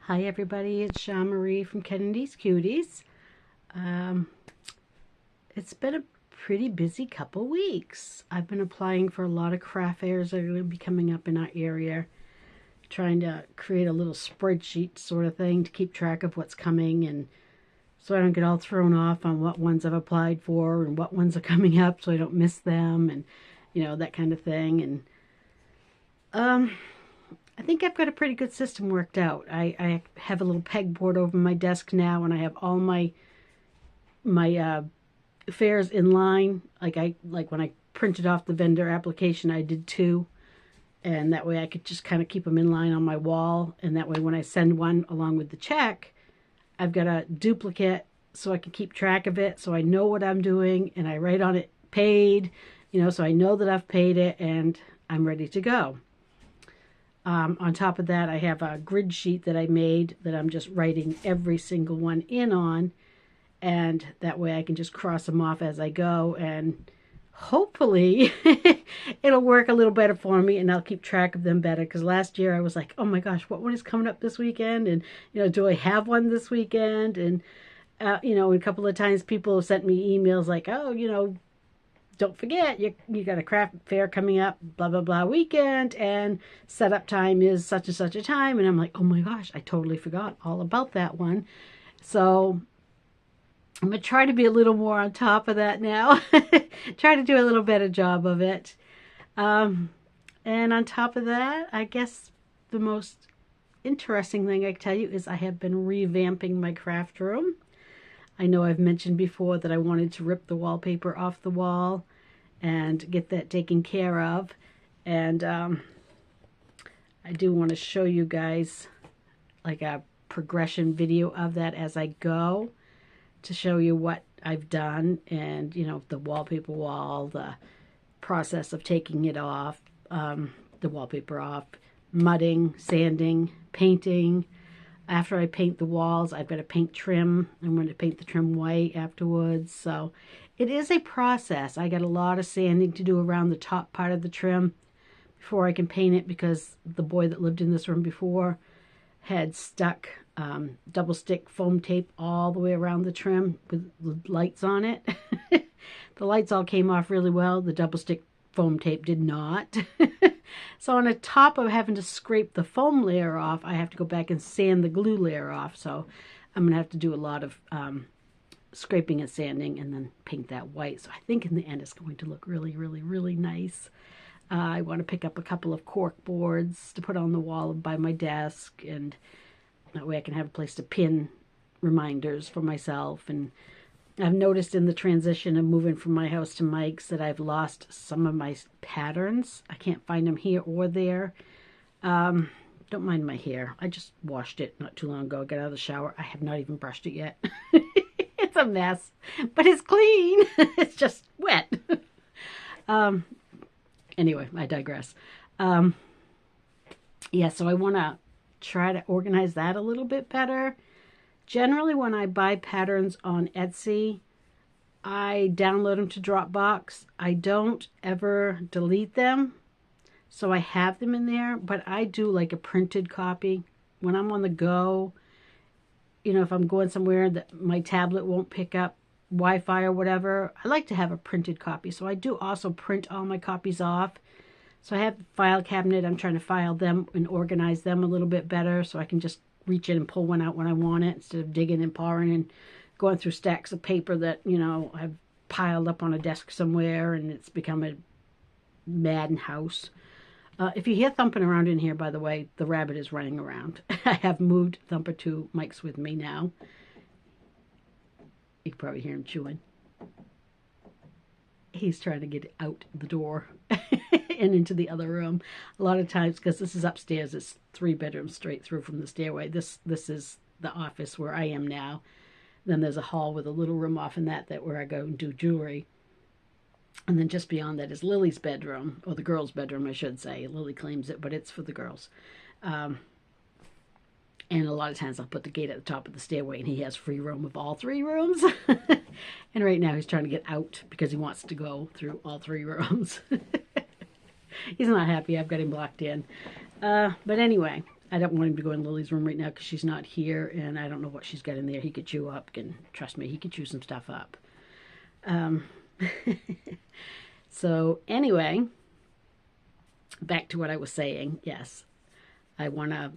Hi everybody, it's Shawn Marie from Kennedy's Cuties. Um, it's been a pretty busy couple weeks. I've been applying for a lot of craft fairs that are going to be coming up in our area, trying to create a little spreadsheet sort of thing to keep track of what's coming, and so I don't get all thrown off on what ones I've applied for and what ones are coming up so I don't miss them, and that kind of thing. And I think I've got a pretty good system worked out. I have a little pegboard over my desk now, and I have all my fares in line. Like when I printed off the vendor application, I did two, and that way I could just kind of keep them in line on my wall. And that way, when I send one along with the check, I've got a duplicate so I can keep track of it, so I know what I'm doing, and I write on it paid, so I know that I've paid it and I'm ready to go. On top of that, I have a grid sheet that I made that I'm just writing every single one in on, and that way I can just cross them off as I go, and hopefully it'll work a little better for me and I'll keep track of them better, because last year I was like, oh my gosh, what one is coming up this weekend, and do I have one this weekend? And a couple of times people have sent me emails like, oh, don't forget, you got a craft fair coming up, blah, blah, blah weekend, and setup time is such and such a time. And I'm like, oh my gosh, I totally forgot all about that one. So I'm going to try to be a little more on top of that now. Try to do a little better job of it. And on top of that, I guess the most interesting thing I can tell you is I have been revamping my craft room. I know I've mentioned before that I wanted to rip the wallpaper off the wall and get that taken care of. And I do want to show you guys like a progression video of that as I go, to show you what I've done, and the wallpaper wall, the process of taking it off, the wallpaper off, mudding, sanding, painting. After I paint the walls, I've got to paint trim. I'm going to paint the trim white afterwards. So it is a process. I got a lot of sanding to do around the top part of the trim before I can paint it, because the boy that lived in this room before had stuck double stick foam tape all the way around the trim with lights on it. The lights all came off really well. The double stick foam tape did not. So on the top of having to scrape the foam layer off, I have to go back and sand the glue layer off. So I'm going to have to do a lot of scraping and sanding and then paint that white. So I think in the end it's going to look really, really, really nice. I want to pick up a couple of cork boards to put on the wall by my desk, and that way I can have a place to pin reminders for myself. And I've noticed in the transition of moving from my house to Mike's that I've lost some of my patterns. I can't find them here or there. Don't mind my hair. I just washed it not too long ago. I got out of the shower. I have not even brushed it yet. It's a mess, but it's clean. It's just wet. Anyway, I digress. Yeah, so I want to try to organize that a little bit better. Generally, when I buy patterns on Etsy, I download them to Dropbox. I don't ever delete them, so I have them in there, but I do like a printed copy. When I'm on the go, if I'm going somewhere that my tablet won't pick up Wi-Fi or whatever, I like to have a printed copy. So I do also print all my copies off. So I have a file cabinet. I'm trying to file them and organize them a little bit better, so I can just reach in and pull one out when I want it, instead of digging and pawing and going through stacks of paper that, I've piled up on a desk somewhere, and it's become a madden house. If you hear thumping around in here, by the way, the rabbit is running around. I have moved Thumper to Mike's with me now. You can probably hear him chewing. He's trying to get out the door and into the other room. A lot of times, because this is upstairs, it's 3 bedrooms straight through from the stairway. This is the office where I am now. Then there's a hall with a little room off in that where I go and do jewelry. And then just beyond that is Lily's bedroom, or the girls' bedroom, I should say. Lily claims it, but it's for the girls. And a lot of times I'll put the gate at the top of the stairway, and he has free roam of all 3 rooms. And right now he's trying to get out because he wants to go through all 3 rooms. He's not happy I've got him locked in. But anyway, I don't want him to go in Lily's room right now because she's not here, and I don't know what she's got in there. He could chew up, and trust me, he could chew some stuff up. So anyway, back to what I was saying. Yes, I want to,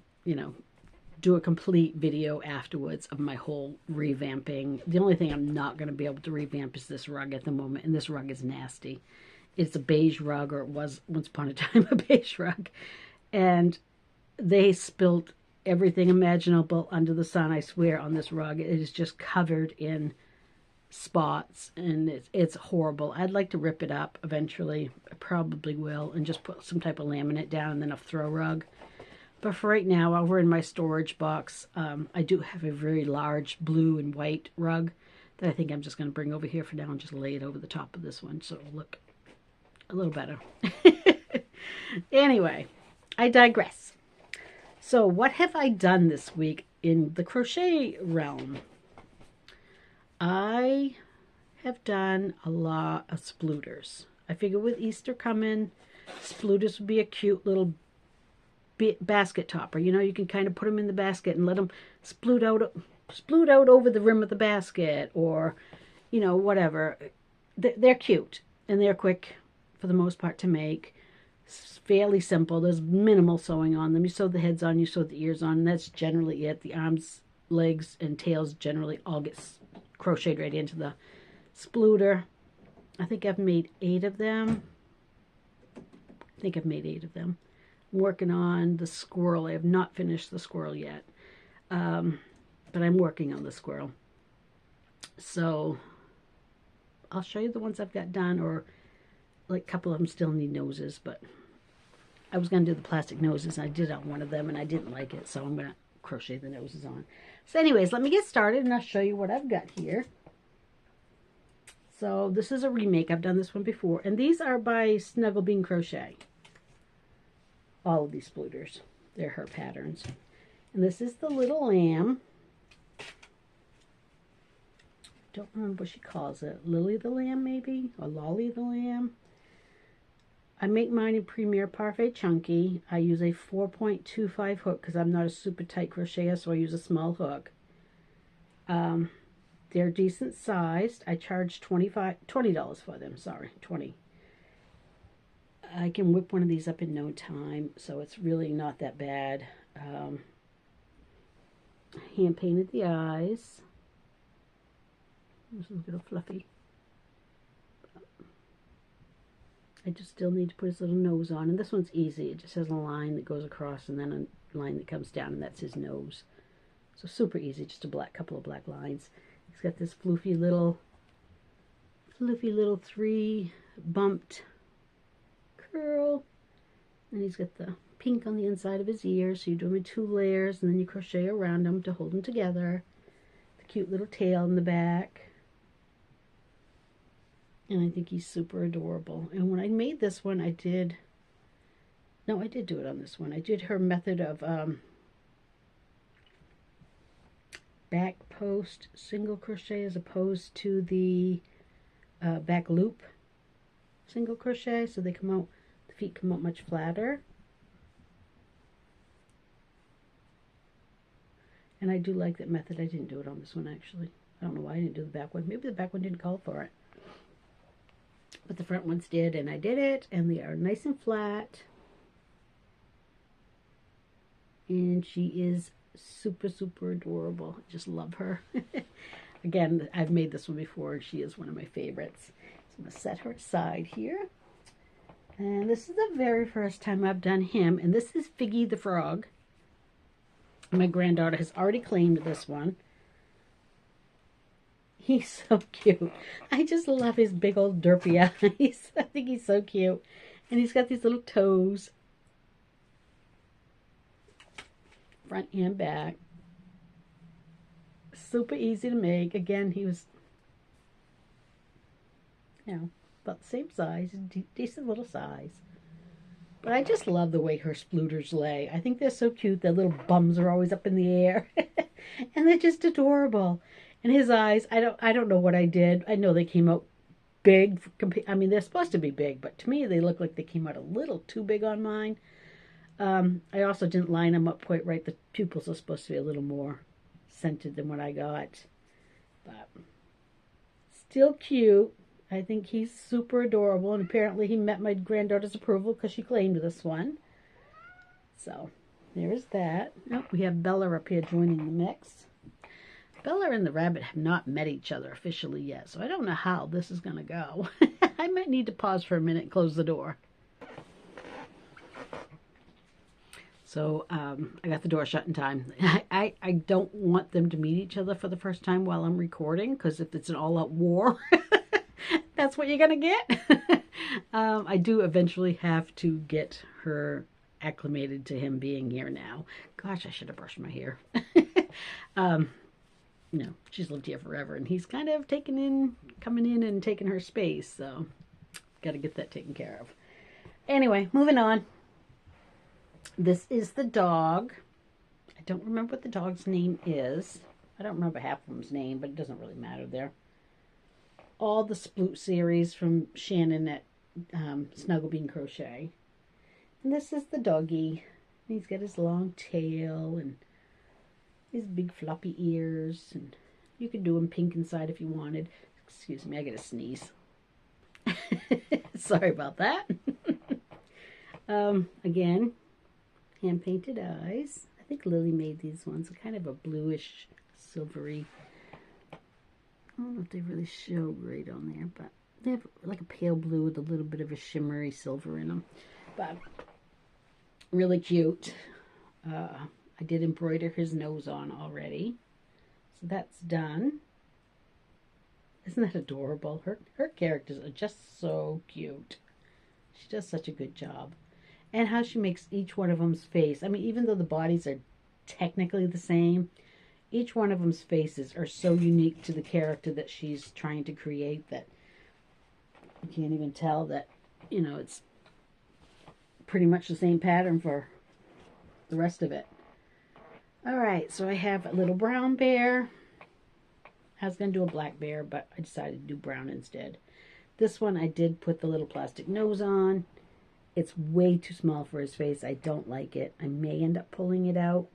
do a complete video afterwards of my whole revamping. The only thing I'm not going to be able to revamp is this rug at the moment, and this rug is nasty. It's a beige rug, or it was once upon a time a beige rug, and they spilled everything imaginable under the sun, I swear, on this rug. It is just covered in spots, and it's horrible. I'd like to rip it up eventually. I probably will, and just put some type of laminate down and then a throw rug. But for right now, over in my storage box, I do have a very large blue and white rug that I think I'm just going to bring over here for now and just lay it over the top of this one so it'll look a little better. Anyway, I digress. So what have I done this week in the crochet realm? I have done a lot of splooters. I figured with Easter coming, splooters would be a cute little basket topper. You can kind of put them in the basket and let them sploot out over the rim of the basket, or whatever. They're cute and they're quick for the most part to make. It's fairly simple. There's minimal sewing on them. You sew the heads on, you sew the ears on, and that's generally it. The arms, legs, and tails generally all get crocheted right into the splooter. I think I've made 8 of them. I'm working on the squirrel. I have not finished the squirrel yet, but I'm working on the squirrel. So I'll show you the ones I've got done, or like a couple of them still need noses, but I was going to do the plastic noses, and I did on one of them, and I didn't like it, so I'm going to crochet the noses on. So anyways, let me get started, and I'll show you what I've got here. So this is a remake. I've done this one before, and these are by Snuggle Bean Crochet. All of these splooters. They're her patterns. And this is the little lamb. Don't remember what she calls it. Lily the lamb, maybe? Or Lolly the lamb. I make mine in Premier Parfait Chunky. I use a 4.25 hook because I'm not a super tight crocheter, so I use a small hook. They're decent sized. I charge $20 for them. Sorry, $20. I can whip one of these up in no time, so it's really not that bad. Hand painted the eyes. This is a little fluffy. I just still need to put his little nose on, and this one's easy. It just has a line that goes across and then a line that comes down, and that's his nose. So super easy, just a couple of black lines. He's got this floofy little 3 bumped curl, and he's got the pink on the inside of his ears. So you do them in 2 layers, and then you crochet around them to hold them together. The cute little tail in the back, and I think he's super adorable. And when I made this one, I did do it on this one. I did her method of back post single crochet as opposed to the back loop single crochet, so they come out, the feet come out much flatter. And I do like that method. I didn't do it on this one, actually. I don't know why I didn't do the back one. Maybe the back one didn't call for it, but the front ones did, and I did it, and they are nice and flat. And she is super, super adorable. I just love her. Again, I've made this one before, and she is one of my favorites. So I'm going to set her aside here. And this is the very first time I've done him, and this is Figgy the Frog. My granddaughter has already claimed this one. He's so cute. I just love his big old derpy eyes. I think he's so cute. And he's got these little toes. Front and back. Super easy to make. Again, he was, about the same size. Decent little size. But I just love the way her splooters lay. I think they're so cute. Their little bums are always up in the air. And they're just adorable. And his eyes, I don't know what I did. I know they came out big. I mean, they're supposed to be big, but to me they look like they came out a little too big on mine. I also didn't line them up quite right. The pupils are supposed to be a little more scented than what I got. But still cute. I think he's super adorable. And apparently he met my granddaughter's approval because she claimed this one. So there's that. Oh, we have Bella up here joining the mix. Bella and the rabbit have not met each other officially yet. So I don't know how this is going to go. I might need to pause for a minute and close the door. So I got the door shut in time. I don't want them to meet each other for the first time while I'm recording, because if it's an all-out war, that's what you're going to get. I do eventually have to get her acclimated to him being here now. Gosh, I should have brushed my hair. You know, she's lived here forever, and he's kind of coming in and taking her space, so got to get that taken care of. Anyway, moving on. This is the dog. I don't remember what the dog's name is. I don't remember half of them's name, but it doesn't really matter there. All the Sploot series from Shannon at Snuggle Bean Crochet. And this is the doggy. He's got his long tail and his big floppy ears. And you could do him pink inside if you wanted. Excuse me, I gotta sneeze. Sorry about that. Again, hand-painted eyes. I think Lily made these ones. Kind of a bluish, silvery. I don't know if they really show great on there, but they have like a pale blue with a little bit of a shimmery silver in them. But really cute. I did embroider his nose on already. So that's done. Isn't that adorable? Her characters are just so cute. She does such a good job. And how she makes each one of them's face. I mean, even though the bodies are technically the same, each one of them's faces are so unique to the character that she's trying to create that you can't even tell that, you know, it's pretty much the same pattern for the rest of it. All right, so I have a little brown bear. I was going to do a black bear, but I decided to do brown instead. This one I did put the little plastic nose on. It's way too small for his face. I don't like it. I may end up pulling it out.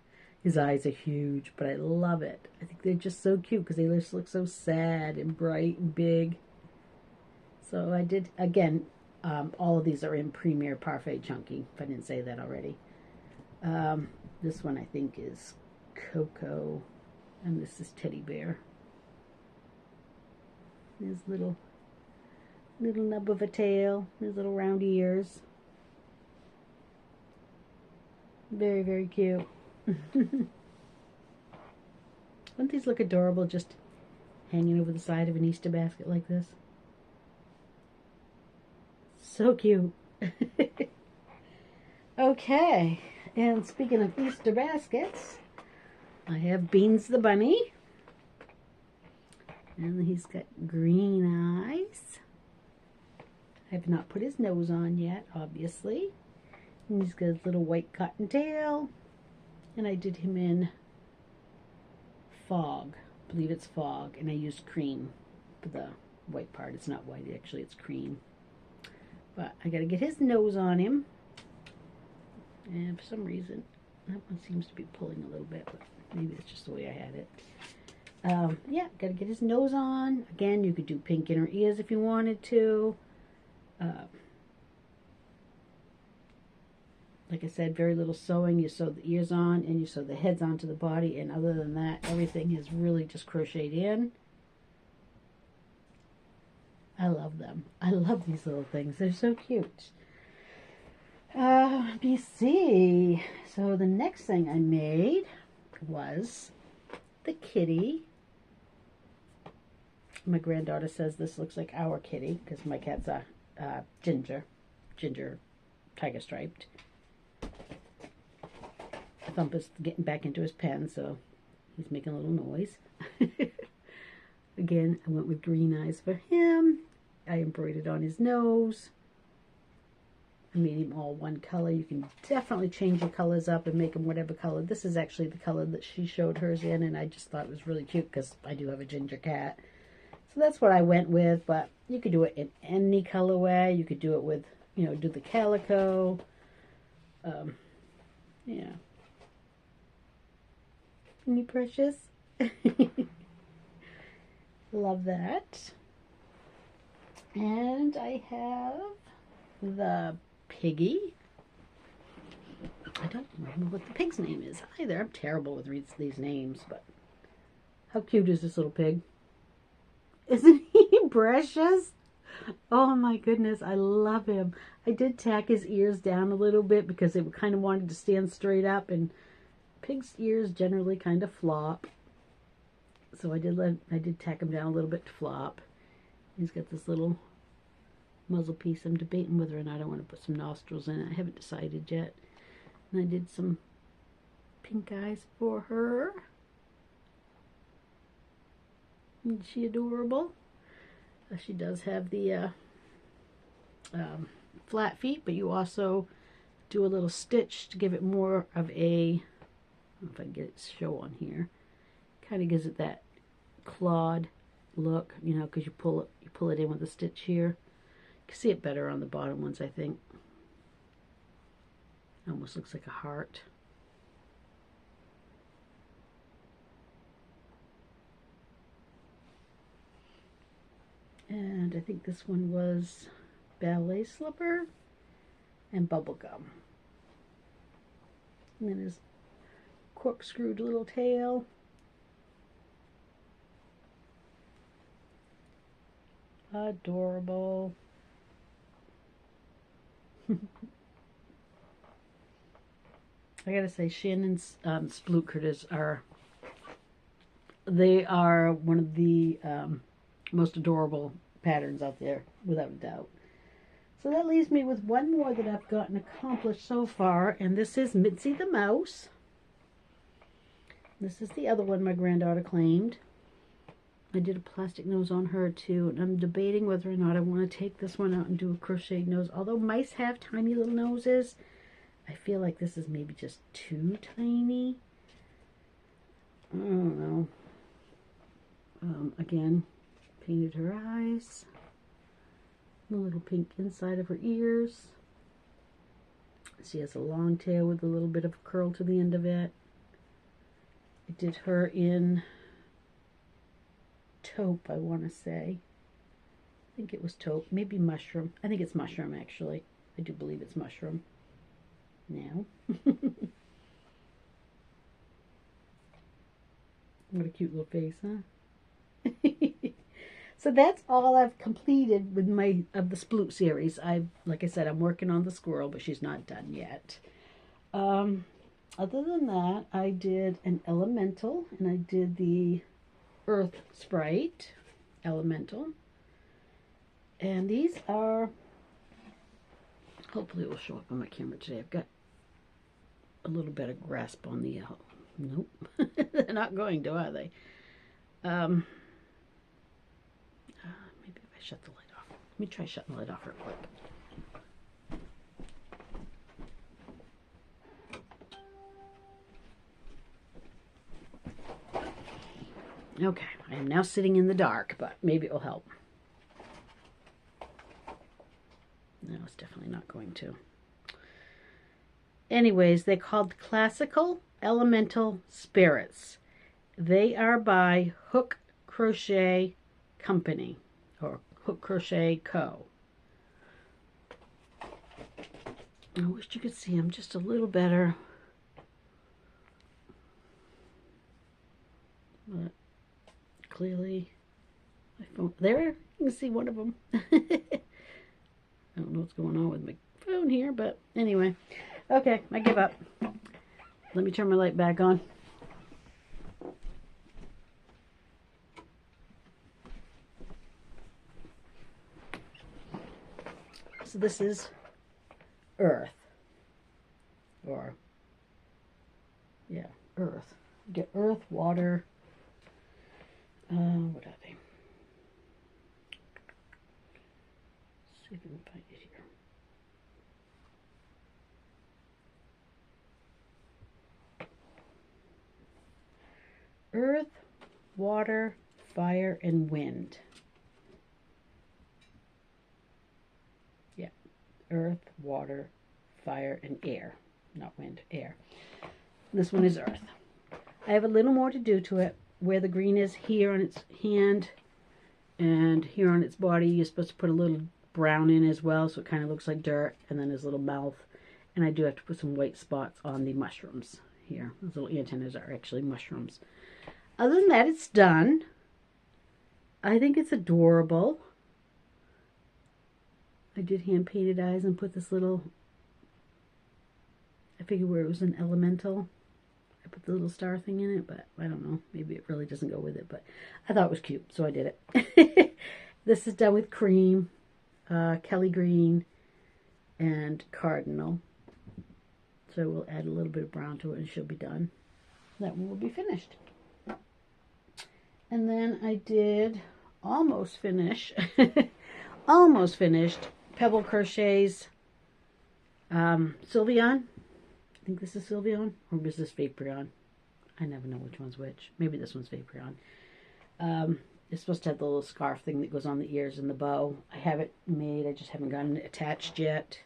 His eyes are huge, but I love it. I think they're just so cute because they just look so sad and bright and big. So I did, again, all of these are in Premier Parfait Chunky, if I didn't say that already. This one I think is Coco, and this is Teddy Bear. His little nub of a tail, his little round ears. Very, very cute. Wouldn't these look adorable just hanging over the side of an Easter basket like this? So cute. Okay, and speaking of Easter baskets, I have Beans the Bunny. And he's got green eyes. I have not put his nose on yet, obviously. And he's got his little white cotton tail. And I did him in fog. I believe it's fog. And I used cream for the white part. It's not white, actually, it's cream. But I got to get his nose on him. And for some reason, that one seems to be pulling a little bit. But maybe it's just the way I had it. Yeah, got to get his nose on. Again, you could do pink inner ears if you wanted to. Like I said, very little sewing. You sew the ears on and you sew the heads onto the body. And other than that, everything is really just crocheted in. I love them. I love these little things. They're so cute. Let me see. So the next thing I made was the kitty. My granddaughter says this looks like our kitty because my cat's a ginger tiger striped. Thump is getting back into his pen, so he's making a little noise. Again, I went with green eyes for him. I embroidered on his nose. I made him all one color. You can definitely change your colors up and make them whatever color. This is actually the color that she showed hers in, and I just thought it was really cute because I do have a ginger cat. So that's what I went with, but you could do it in any colorway. You could do it with, you know, do the calico. Yeah. Isn't he precious? Love that. And I have the piggy. I don't remember what the pig's name is either. I'm terrible with these names, but how cute is this little pig? Isn't he precious? Oh my goodness, I love him. I did tack his ears down a little bit because they kind of wanted to stand straight up, and pig's ears generally kind of flop. So I did tack him down a little bit to flop. He's got this little muzzle piece. I'm debating whether or not I want to put some nostrils in it. I haven't decided yet. And I did some pink eyes for her. Isn't she adorable? She does have the flat feet, but you also do a little stitch to give it more of a, I don't know if I can get it to show on here, kind of gives it that clawed look, you know, because you pull it in with a stitch here. You can see it better on the bottom ones, I think. Almost looks like a heart. And I think this one was ballet slipper and bubble gum. And then his corkscrewed little tail. Adorable. I gotta say, Shannon's Sploot critters are one of the most adorable patterns out there, without a doubt. So that leaves me with one more that I've gotten accomplished so far, and this is Mitzi the Mouse. This is the other one my granddaughter claimed. I did a plastic nose on her too, and I'm debating whether or not I want to take this one out and do a crocheted nose. Although mice have tiny little noses, I feel like this is maybe just too tiny. I don't know. Again, painted her eyes. The little pink inside of her ears. She has a long tail with a little bit of a curl to the end of it. I did her in taupe, I want to say. I think it was taupe, maybe mushroom. I think it's mushroom, actually. I do believe it's mushroom. Now. What a cute little face, huh? So that's all I've completed with the Sploot series. Like I said, I'm working on the squirrel, but she's not done yet. Other than that, I did an elemental, and I did the Earth Sprite elemental. And these are, hopefully it will show up on my camera today. I've got a little better grasp on the, nope, they're not going to, are they? Maybe if I shut the light off. Let me try shutting the light off real quick. Okay, I am now sitting in the dark, but maybe it will help. No, it's definitely not going to. Anyways, they're called Classical Elemental Spirits. They are by Hook Crochet Company, or Hook Crochet Co. I wish you could see them just a little better. But clearly, my phone, there, you can see one of them. I don't know what's going on with my phone here, but anyway. Okay, I give up. Let me turn my light back on. So this is Earth. Or, yeah, Earth. You get Earth, water. What are they? Let's see if we can find it here. Earth, water, fire, and wind. Yeah, earth, water, fire, and air. not wind, air. This one is earth. I have a little more to do to it. Where the green is here on its hand and here on its body, you're supposed to put a little brown in as well, so it kind of looks like dirt, and then his little mouth. And I do have to put some white spots on the mushrooms here. Those little antennas are actually mushrooms. Other than that, it's done. I think it's adorable. I did hand painted eyes and put this little, I figured where it was an elemental, I put the little star thing in it, but I don't know. Maybe it really doesn't go with it, but I thought it was cute, so I did it. This is done with cream, Kelly green, and cardinal. So we'll add a little bit of brown to it and she'll be done. That one will be finished. And then I did almost finish, almost finished Pebble Crochet's Sylveon. I think this is Sylveon, or is this Vaporeon? I never know which one's which. Maybe this one's Vaporeon. It's supposed to have the little scarf thing that goes on the ears and the bow. I have it made, I just haven't gotten it attached yet.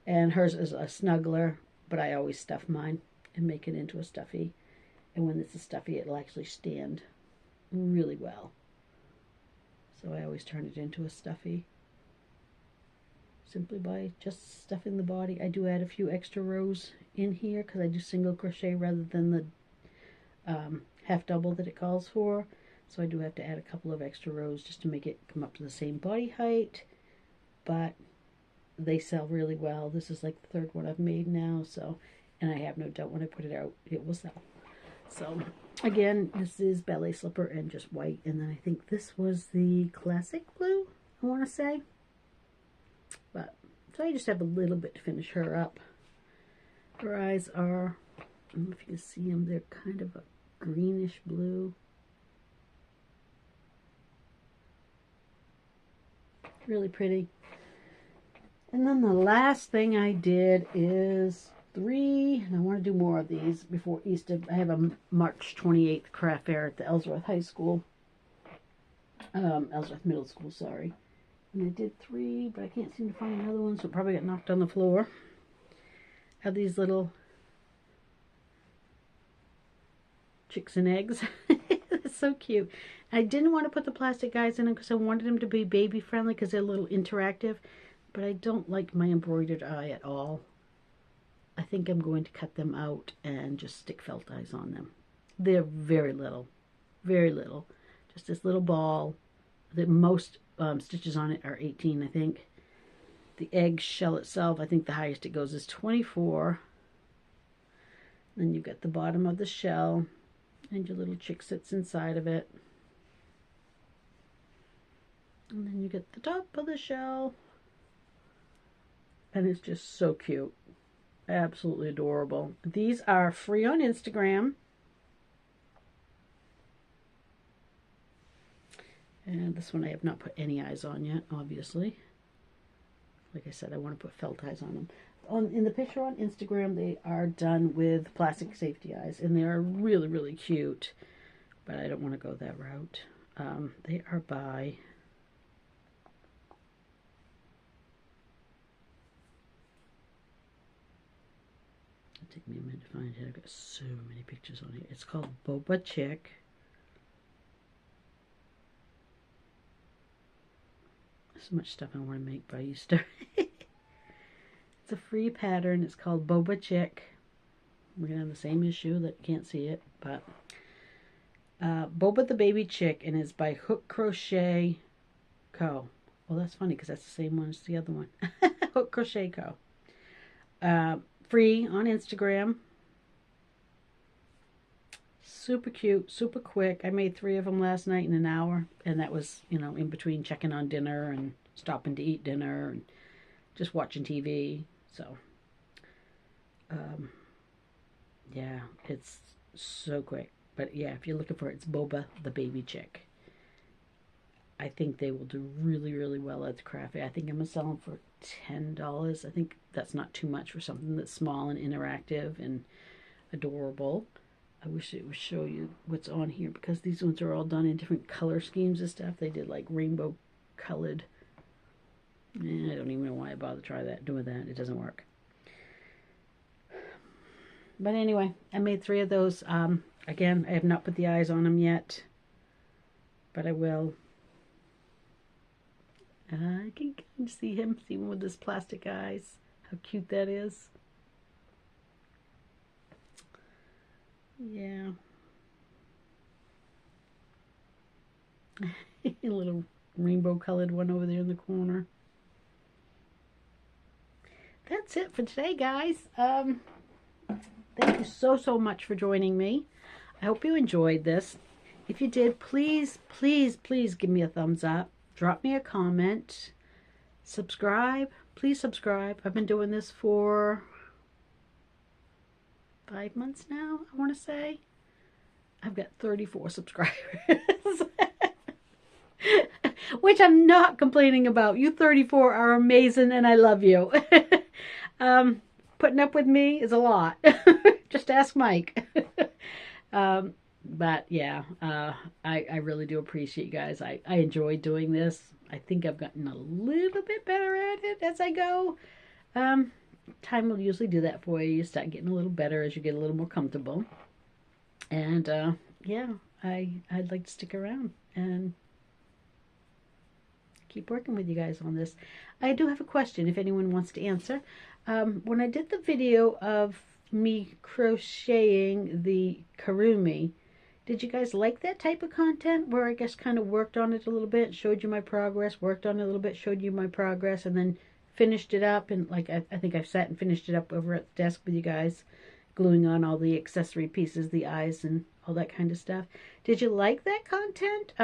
And hers is a snuggler, but I always stuff mine and make it into a stuffy. And when it's a stuffy, it'll actually stand really well. So I always turn it into a stuffy simply by just stuffing the body. I do add a few extra rows in here because I do single crochet rather than the half double that it calls for. So I do have to add a couple of extra rows just to make it come up to the same body height. But they sell really well. This is like the third one I've made now, so, and I have no doubt when I put it out it will sell. So again, this is ballet slipper and just white, and then I think this was the classic blue, I want to say. But so I just have a little bit to finish her up. Her eyes are, I don't know if you can see them, they're kind of a greenish blue. Really pretty. And then the last thing I did is 3, and I want to do more of these before Easter. I have a March 28th craft fair at the Ellsworth High School. Ellsworth Middle School, sorry. And I did 3, but I can't seem to find another one, so it probably got knocked on the floor. I have these little chicks and eggs. It's so cute. I didn't want to put the plastic guys in them because I wanted them to be baby friendly because they're a little interactive. But I don't like my embroidered eye at all. I think I'm going to cut them out and just stick felt eyes on them. They're very little. Very little. Just this little ball. The most stitches on it are 18, I think. The egg shell itself, I think the highest it goes is 24. Then you've got the bottom of the shell. And your little chick sits inside of it. And then you get the top of the shell. And it's just so cute. Absolutely adorable. These are free on Instagram. And this one I have not put any eyes on yet, obviously. Like I said, I want to put felt eyes on them. In the picture on Instagram, they are done with plastic safety eyes. And they are really, really cute. But I don't want to go that route. They are by... Take me a minute to find it. I've got so many pictures on here. It's called Boba Chick. So much stuff I want to make by Easter. It's a free pattern. It's called Boba Chick. We're going to have the same issue that you can't see it. But Boba the Baby Chick, and it's by Hook Crochet Co. Well, that's funny because that's the same one as the other one. Hook Crochet Co. Free on Instagram. Super cute, super quick. I made 3 of them last night in an hour, and that was, you know, in between checking on dinner and stopping to eat dinner and just watching TV. So, yeah, it's so quick. But yeah, if you're looking for it, it's Boba the Baby Chick. I think they will do really, really well at the craft fair. I think I'm going to sell them for $10. I think that's not too much for something that's small and interactive and adorable. I wish it would show you what's on here because these ones are all done in different color schemes and stuff. They did like rainbow colored. I don't even know why I bother doing that. It doesn't work. But anyway, I made 3 of those. Again, I have not put the eyes on them yet, but I will. I can see him with his plastic eyes. How cute that is. Yeah. A little rainbow colored one over there in the corner. That's it for today, guys. Thank you so much for joining me. I hope you enjoyed this. If you did, please give me a thumbs up. Drop me a comment. Subscribe. Please subscribe. I've been doing this for 5 months now, I want to say. I've got 34 subscribers. Which I'm not complaining about. You 34 are amazing and I love you. Putting up with me is a lot. Just ask Mike. But yeah, I really do appreciate you guys. I enjoy doing this. I think I've gotten a little bit better at it as I go. Time will usually do that for you. You start getting a little better as you get a little more comfortable. And yeah, I'd like to stick around and keep working with you guys on this. I do have a question if anyone wants to answer. When I did the video of me crocheting the Karumi, did you guys like that type of content where I guess kind of worked on it a little bit, showed you my progress, worked on it a little bit, showed you my progress, and then finished it up? And like I think I've sat and finished it up over at the desk with you guys, gluing on all the accessory pieces, the eyes and all that kind of stuff. Did you like that content?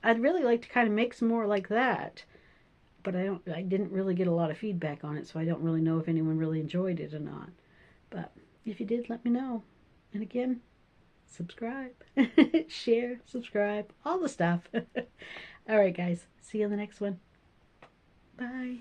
I'd really like to kind of make some more like that, but I didn't really get a lot of feedback on it, so I don't really know if anyone really enjoyed it or not. But if you did, let me know. And again, subscribe, share, subscribe, all the stuff. All right, guys. See you in the next one. Bye.